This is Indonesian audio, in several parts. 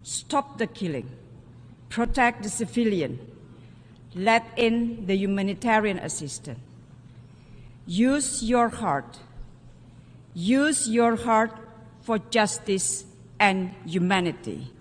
Stop the killing. Protect the civilian. Let in the humanitarian assistance. Use your heart. Use your heart for justice and humanity.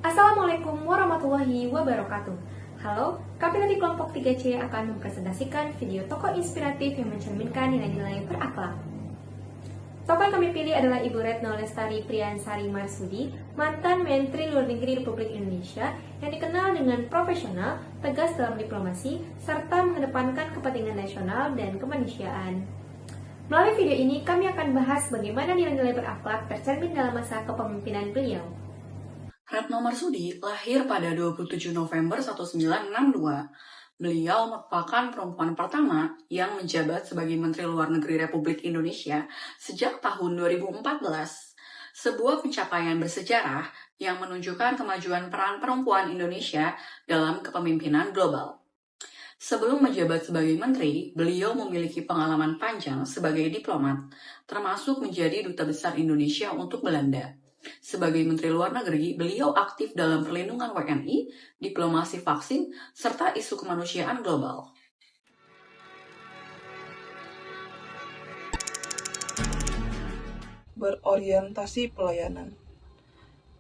Assalamualaikum warahmatullahi wabarakatuh. Halo, kami dari kelompok 3C akan mempresentasikan video tokoh inspiratif yang mencerminkan nilai-nilai berakhlak. Tokoh yang kami pilih adalah Ibu Retno Lestari Priyansari Marsudi, mantan Menteri Luar Negeri Republik Indonesia yang dikenal dengan profesional, tegas dalam diplomasi, serta mengedepankan kepentingan nasional dan kemanusiaan. Melalui video ini, kami akan bahas bagaimana nilai-nilai berakhlak tercermin dalam masa kepemimpinan beliau. Retno Marsudi lahir pada 27 November 1962. Beliau merupakan perempuan pertama yang menjabat sebagai Menteri Luar Negeri Republik Indonesia sejak tahun 2014. Sebuah pencapaian bersejarah yang menunjukkan kemajuan peran perempuan Indonesia dalam kepemimpinan global. Sebelum menjabat sebagai menteri, beliau memiliki pengalaman panjang sebagai diplomat, termasuk menjadi Duta Besar Indonesia untuk Belanda. Sebagai Menteri Luar Negeri, beliau aktif dalam perlindungan WNI, diplomasi vaksin, serta isu kemanusiaan global. Berorientasi pelayanan.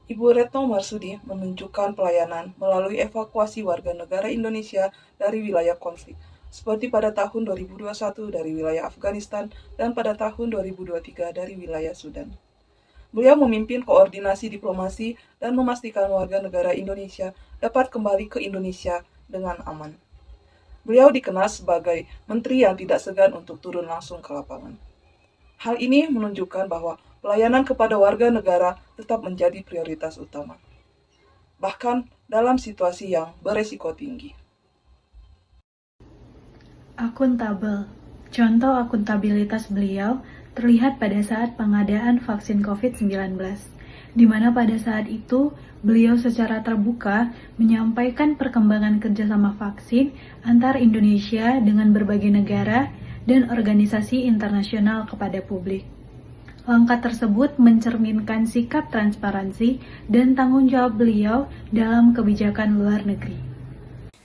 Ibu Retno Marsudi menunjukkan pelayanan melalui evakuasi warga negara Indonesia dari wilayah konflik, seperti pada tahun 2021 dari wilayah Afghanistan dan pada tahun 2023 dari wilayah Sudan. Beliau memimpin koordinasi diplomasi dan memastikan warga negara Indonesia dapat kembali ke Indonesia dengan aman. Beliau dikenal sebagai menteri yang tidak segan untuk turun langsung ke lapangan. Hal ini menunjukkan bahwa pelayanan kepada warga negara tetap menjadi prioritas utama, bahkan dalam situasi yang beresiko tinggi. Akuntabel. Contoh akuntabilitas beliau terlihat pada saat pengadaan vaksin COVID-19, di mana pada saat itu beliau secara terbuka menyampaikan perkembangan kerjasama vaksin antar Indonesia dengan berbagai negara dan organisasi internasional kepada publik. Langkah tersebut mencerminkan sikap transparansi dan tanggung jawab beliau dalam kebijakan luar negeri.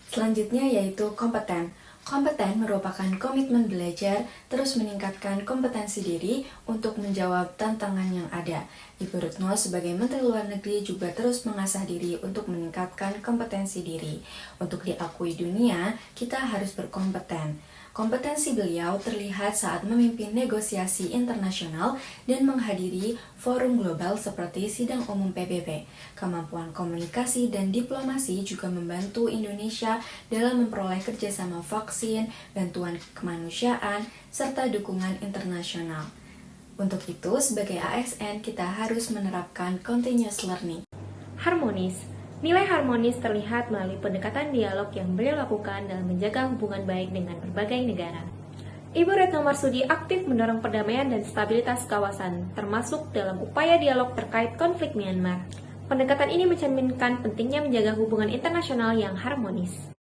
Selanjutnya yaitu kompeten. Kompeten merupakan komitmen belajar, terus meningkatkan kompetensi diri untuk menjawab tantangan yang ada. Ibu Retno sebagai Menteri Luar Negeri juga terus mengasah diri untuk meningkatkan kompetensi diri. Untuk diakui dunia, kita harus berkompeten. Kompetensi beliau terlihat saat memimpin negosiasi internasional dan menghadiri forum global seperti Sidang Umum PBB. Kemampuan komunikasi dan diplomasi juga membantu Indonesia dalam memperoleh kerjasama vaksin, bantuan kemanusiaan, serta dukungan internasional. Untuk itu, sebagai ASN, kita harus menerapkan continuous learning. Harmonis. Nilai harmonis terlihat melalui pendekatan dialog yang beliau lakukan dalam menjaga hubungan baik dengan berbagai negara. Ibu Retno Marsudi aktif mendorong perdamaian dan stabilitas kawasan, termasuk dalam upaya dialog terkait konflik Myanmar. Pendekatan ini mencerminkan pentingnya menjaga hubungan internasional yang harmonis.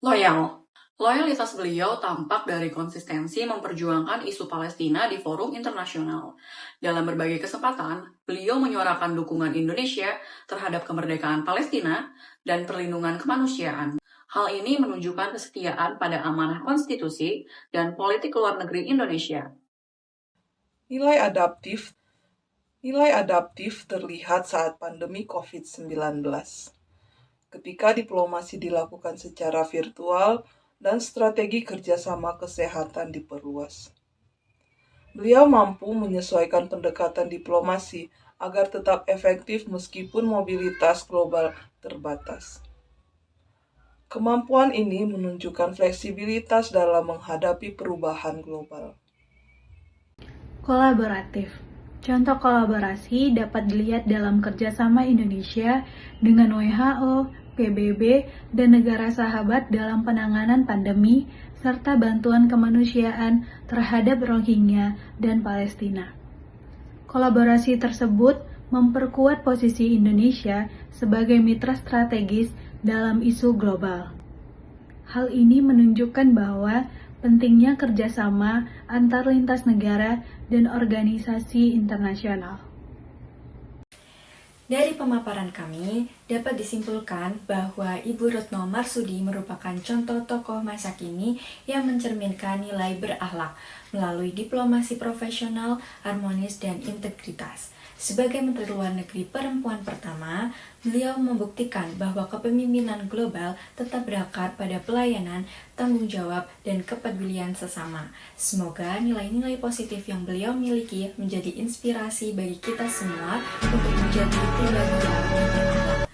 Loyal. Loyalitas beliau tampak dari konsistensi memperjuangkan isu Palestina di forum internasional. Dalam berbagai kesempatan, beliau menyuarakan dukungan Indonesia terhadap kemerdekaan Palestina dan perlindungan kemanusiaan. Hal ini menunjukkan kesetiaan pada amanah konstitusi dan politik luar negeri Indonesia. Nilai adaptif terlihat saat pandemi COVID-19. Ketika diplomasi dilakukan secara virtual, dan strategi kerjasama kesehatan diperluas. Beliau mampu menyesuaikan pendekatan diplomasi agar tetap efektif meskipun mobilitas global terbatas. Kemampuan ini menunjukkan fleksibilitas dalam menghadapi perubahan global. Kolaboratif. Contoh kolaborasi dapat dilihat dalam kerjasama Indonesia dengan WHO, PBB, dan negara sahabat dalam penanganan pandemi, serta bantuan kemanusiaan terhadap Rohingya dan Palestina. Kolaborasi tersebut memperkuat posisi Indonesia sebagai mitra strategis dalam isu global. Hal ini menunjukkan bahwa pentingnya kerjasama antar lintas negara dan organisasi internasional. Dari pemaparan kami, dapat disimpulkan bahwa Ibu Retno Marsudi merupakan contoh tokoh masa kini yang mencerminkan nilai berakhlak melalui diplomasi profesional, harmonis, dan integritas. Sebagai Menteri Luar Negeri perempuan pertama, beliau membuktikan bahwa kepemimpinan global tetap berakar pada pelayanan, tanggung jawab, dan kepedulian sesama. Semoga nilai-nilai positif yang beliau miliki menjadi inspirasi bagi kita semua untuk menjadi pribadi yang berakhlak.